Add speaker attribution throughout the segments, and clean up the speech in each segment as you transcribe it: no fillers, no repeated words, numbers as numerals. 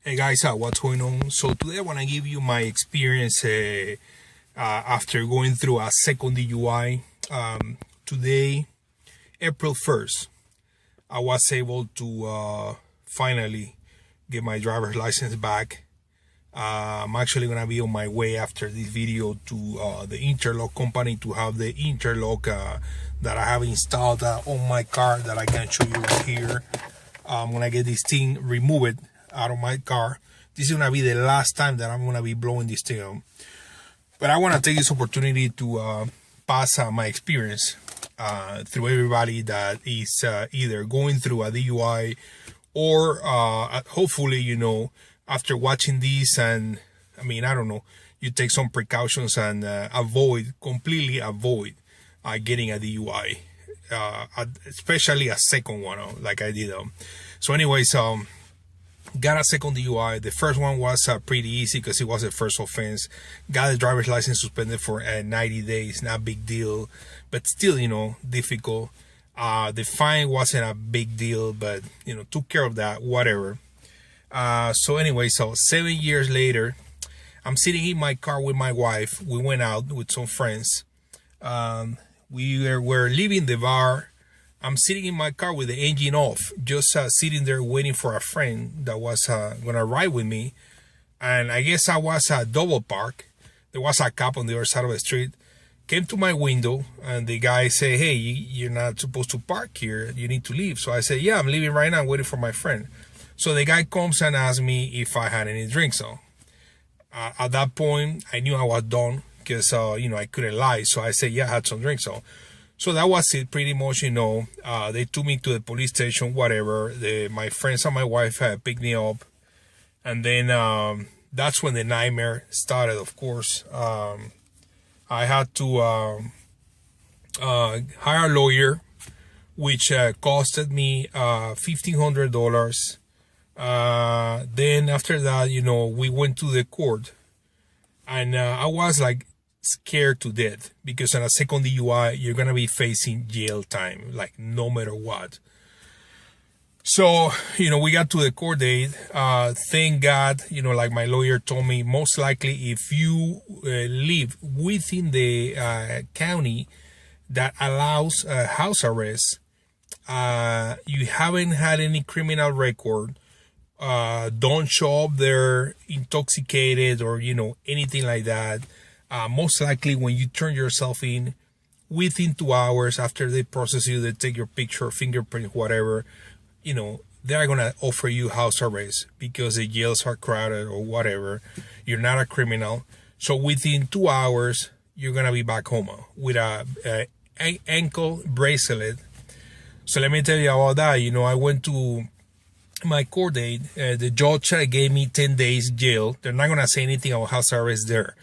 Speaker 1: Hey guys, what's going on? So today I want to give you my experience after going through a second DUI. Today, April 1st, I was able to finally get my driver's license back. I'm actually going to be on my way after this video to the interlock company to have the interlock that I have installed on my car that I can show you right here. I'm going to get this thing removed out of my car. This is gonna be the last time that I'm gonna be blowing this thing out. But I want to take this opportunity to pass my experience through everybody that is either going through a DUI or hopefully, you know, after watching this, and I mean, I don't know, you take some precautions and completely avoid getting a DUI, especially a second one, like I did. So anyways, got a second DUI. The first one was pretty easy because it was the first offense. Got the driver's license suspended for 90 days. Not a big deal, but still, you know, difficult. The fine wasn't a big deal, but, you know, took care of that, whatever. So anyway, so 7 years later, I'm sitting in my car with my wife. We went out with some friends. We were leaving the bar. I'm sitting in my car with the engine off, just sitting there waiting for a friend that was going to ride with me. And I guess I was double park. There was a cop on the other side of the street. Came to my window and the guy said, "Hey, you're not supposed to park here. You need to leave." So I said, "Yeah, I'm leaving right now. I'm waiting for my friend." So the guy comes and asks me if I had any drinks on. At that point, I knew I was done because, you know, I couldn't lie. So I said, "Yeah, I had some drinks on." So that was it, pretty much, you know. They took me to the police station, whatever. My friends and my wife picked me up. And then that's when the nightmare started, of course. I had to hire a lawyer, which costed me $1,500. Then after that, you know, we went to the court. And I was like scared to death because on a second DUI you're gonna be facing jail time, like no matter what. So, you know, we got to the court date. Thank God, you know, like my lawyer told me, most likely if you live within the county that allows house arrest, you haven't had any criminal record, don't show up there intoxicated or, you know, anything like that. Most likely when you turn yourself in within 2 hours after they process you, they take your picture, fingerprint, whatever, you know, they're going to offer you house arrest because the jails are crowded or whatever. You're not a criminal. So within 2 hours, you're going to be back home with a ankle bracelet. So let me tell you about that. You know, I went to my court date. The judge gave me 10 days jail. They're not going to say anything about house arrest there.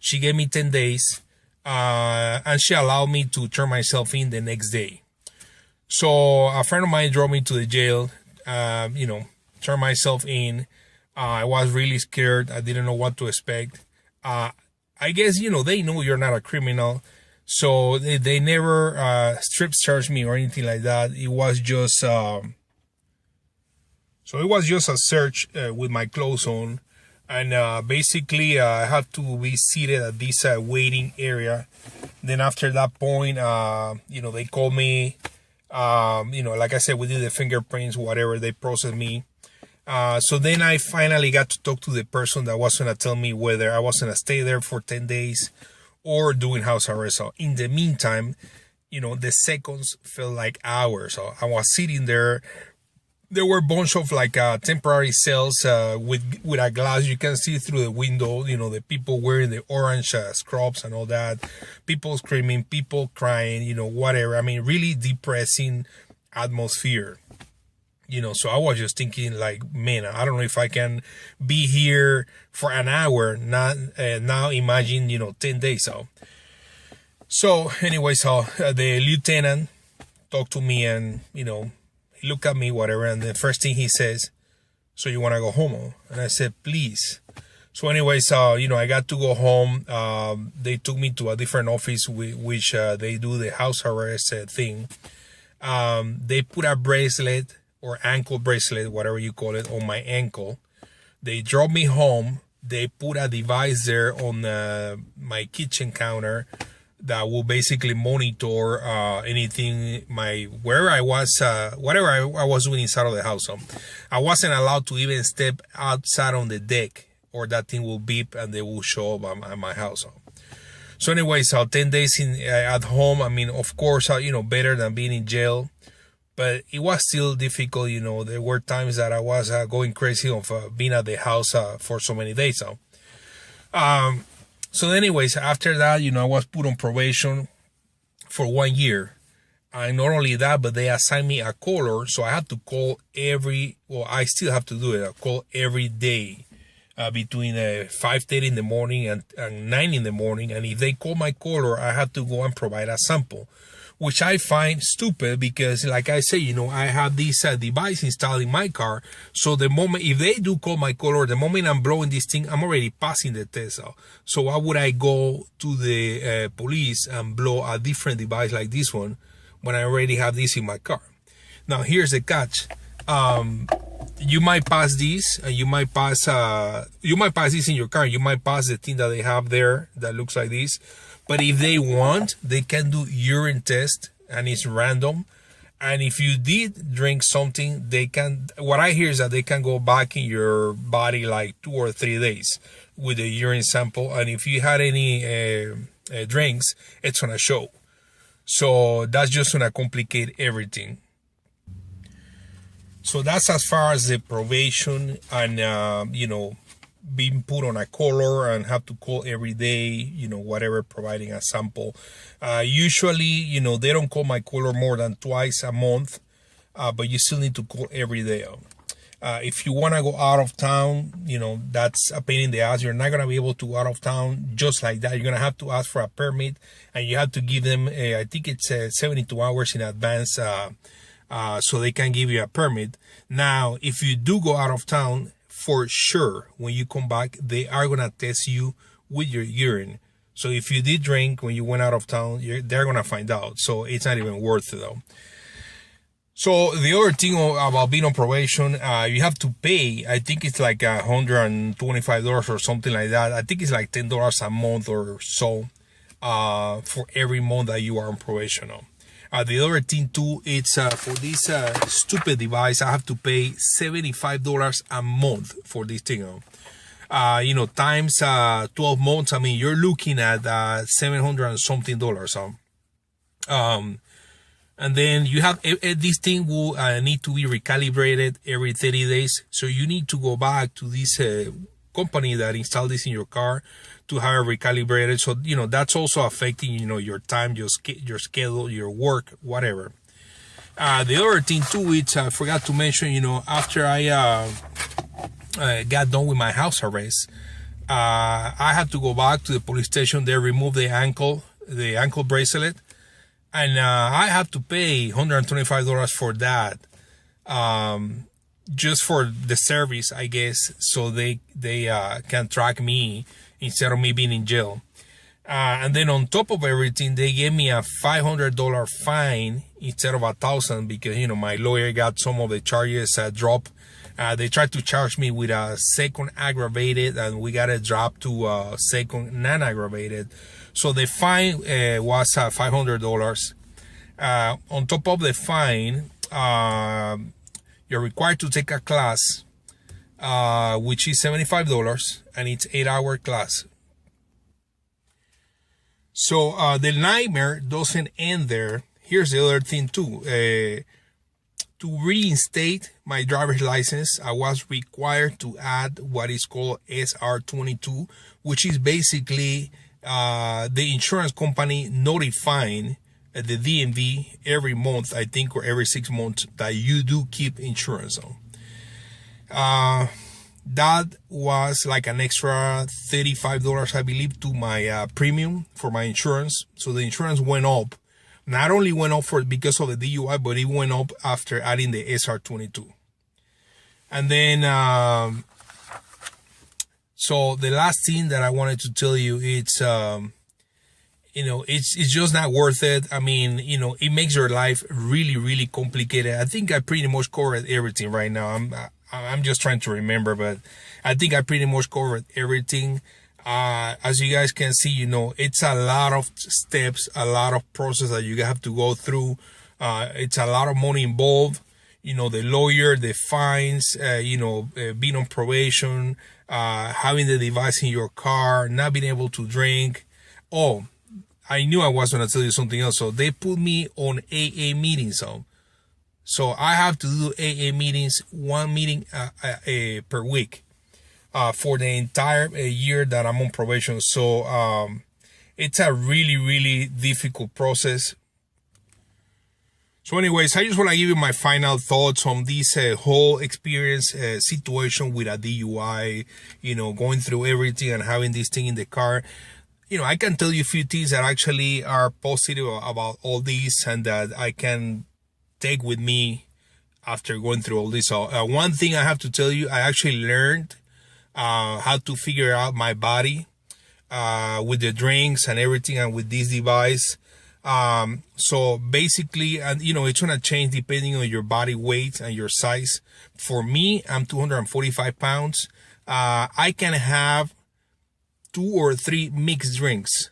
Speaker 1: She gave me 10 days, and she allowed me to turn myself in the next day. So a friend of mine drove me to the jail, you know, turned myself in. I was really scared. I didn't know what to expect. I guess, you know, they know you're not a criminal. So they never strip searched me or anything like that. It was just, so it was just a search with my clothes on. And basically, I have to be seated at this waiting area. Then after that point, you know, they called me. You know, like I said, we did the fingerprints, whatever, they processed me. So then I finally got to talk to the person that was going to tell me whether I was going to stay there for 10 days or doing house arrest. So in the meantime, you know, the seconds felt like hours. So I was sitting there. There were a bunch of like temporary cells with a glass. You can see through the window, you know, the people wearing the orange scrubs and all that. People screaming, people crying, you know, whatever. I mean, really depressing atmosphere. You know, so I was just thinking like, man, I don't know if I can be here for an hour. Now imagine, you know, 10 days. So anyway, so the lieutenant talked to me and, you know, he looked at me, whatever, and the first thing he says, "So you want to go home?" And I said, "Please." So anyways, you know, I got to go home. They took me to a different office, which they do the house arrest thing. They put a bracelet or ankle bracelet, whatever you call it, on my ankle. They drove me home. They put a device there on my kitchen counter that will basically monitor anything, wherever I was, whatever I was doing inside of the house. So I wasn't allowed to even step outside on the deck, or that thing will beep and they will show up at my house. So anyways, 10 days at home. I mean, of course, better than being in jail, but it was still difficult. There were times that I was going crazy of being at the house for so many days. So anyways, after that, I was put on probation for 1 year. And not only that, but they assigned me a caller. So I had to call I still have to do it. I call every day between 5:30 in the morning and 9 in the morning. And if they call my caller, I have to go and provide a sample, which I find stupid because, like I say, I have this device installed in my car. So the moment, if they do call my caller, the moment I'm blowing this thing, I'm already passing the test. So why would I go to the police and blow a different device like this one when I already have this in my car? Now, here's the catch. You might pass this, and you might pass this in your car. You might pass the thing that they have there that looks like this. But if they want, they can do urine test, and it's random. And if you did drink something, what I hear is that they can go back in your body like 2 or 3 days with a urine sample. And if you had any drinks, it's going to show. So that's just going to complicate everything. So that's as far as the probation and, being put on a caller and have to call every day, whatever, providing a sample. Usually, they don't call my caller more than twice a month, but you still need to call every day. If you want to go out of town, that's a pain in the ass. You're not going to be able to go out of town just like that. You're going to have to ask for a permit, and you have to give them, I think it's 72 hours in advance, so they can give you a permit. Now, if you do go out of town, for sure, when you come back, they are going to test you with your urine. So if you did drink when you went out of town, they're going to find out. So it's not even worth it, though. So the other thing about being on probation, you have to pay. I think it's like $125 or something like that. I think it's like $10 a month or so for every month that you are on probation. The other thing too, it's for this stupid device, I have to pay $75 a month for this thing. Times 12 months, I mean, you're looking at $700 and something. And then you have this thing will need to be recalibrated every 30 days. So you need to go back to this company that installed this in your car to have it recalibrated. So, that's also affecting, your time, your schedule, your work, whatever. The other thing too, it's I forgot to mention, after I got done with my house arrest, I had to go back to the police station. They removed the ankle bracelet, and I have to pay $125 for that. Just for the service, I guess, so they can track me instead of me being in jail. And then on top of everything, they gave me a $500 fine instead of $1,000 because, my lawyer got some of the charges dropped. They tried to charge me with a second aggravated, and we got it dropped to second non-aggravated. So the fine was $500. On top of the fine, you're required to take a class, which is $75, and it's 8-hour class. So the nightmare doesn't end there. Here's the other thing too. To reinstate my driver's license, I was required to add what is called SR22, which is basically the insurance company notifying the DMV every month, I think, or every 6 months, that you do keep insurance on. That was like an extra $35, I believe, to my premium for my insurance. So the insurance went up. Not only went up because of the DUI, but it went up after adding the SR22. And then, so the last thing that I wanted to tell you, it's, it's just not worth it. I mean, it makes your life really, really complicated. I think I pretty much covered everything right now. I'm just trying to remember, but I think I pretty much covered everything. As you guys can see, you know, it's a lot of steps, a lot of process that you have to go through. It's a lot of money involved. You know, the lawyer, the fines, being on probation, having the device in your car, not being able to drink. Oh, I knew I was going to tell you something else. So they put me on AA meetings. So I have to do AA meetings, one meeting per week, for the entire year that I'm on probation. So it's a really, really difficult process. So anyways, I just want to give you my final thoughts on this whole experience, situation with a DUI, you know, going through everything and having this thing in the car. You know, I can tell you a few things that actually are positive about all this and that I can take with me after going through all this. So one thing I have to tell you, I actually learned how to figure out my body with the drinks and everything and with this device. So basically, and you know, it's going to change depending on your body weight and your size. For me, I'm 245 pounds. I can have 2 or 3 mixed drinks.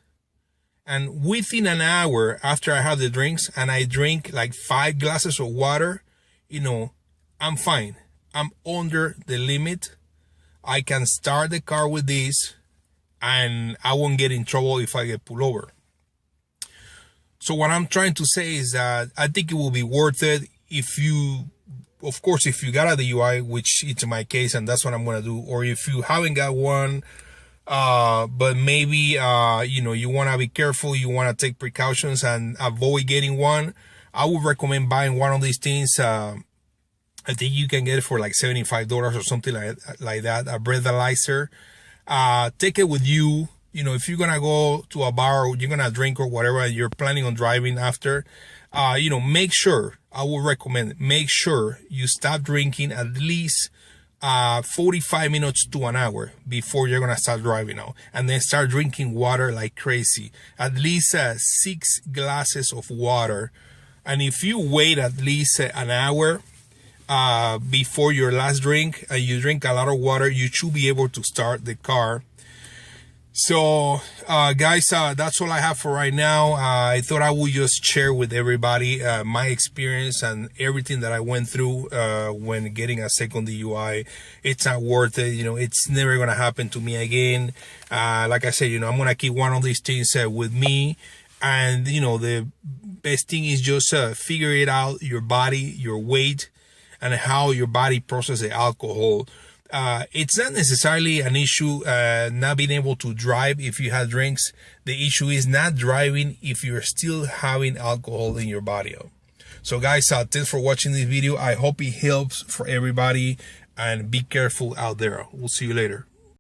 Speaker 1: And within an hour after I have the drinks and I drink like 5 glasses of water, you know, I'm fine. I'm under the limit. I can start the car with this and I won't get in trouble if I get pulled over. So what I'm trying to say is that I think it will be worth it if you, of course, if you got a DUI, which it's my case and that's what I'm going to do, or if you haven't got one, but maybe, you know, you want to be careful, you want to take precautions and avoid getting one, I would recommend buying one of these things. I think you can get it for like $75 or something like that, a breathalyzer. Take it with you. You know, if you're going to go to a bar or you're going to drink or whatever, and you're planning on driving after, you know, make sure, I would recommend, make sure you stop drinking at least 45 minutes to an hour before you're going to start driving now. And then start drinking water like crazy. At least 6 glasses of water. And if you wait at least an hour before your last drink and you drink a lot of water, you should be able to start the car. So guys, that's all I have for right now. I thought I would just share with everybody my experience and everything that I went through when getting a second DUI. It's not worth it. You know, it's never going to happen to me again. Like I said, you know, I'm going to keep one of these things with me. And, you know, the best thing is just figure it out, your body, your weight, and how your body processes the alcohol. It's not necessarily an issue not being able to drive if you have drinks. The issue is not driving if you're still having alcohol in your body. So guys, thanks for watching this video. I hope it helps for everybody, and be careful out there. We'll see you later.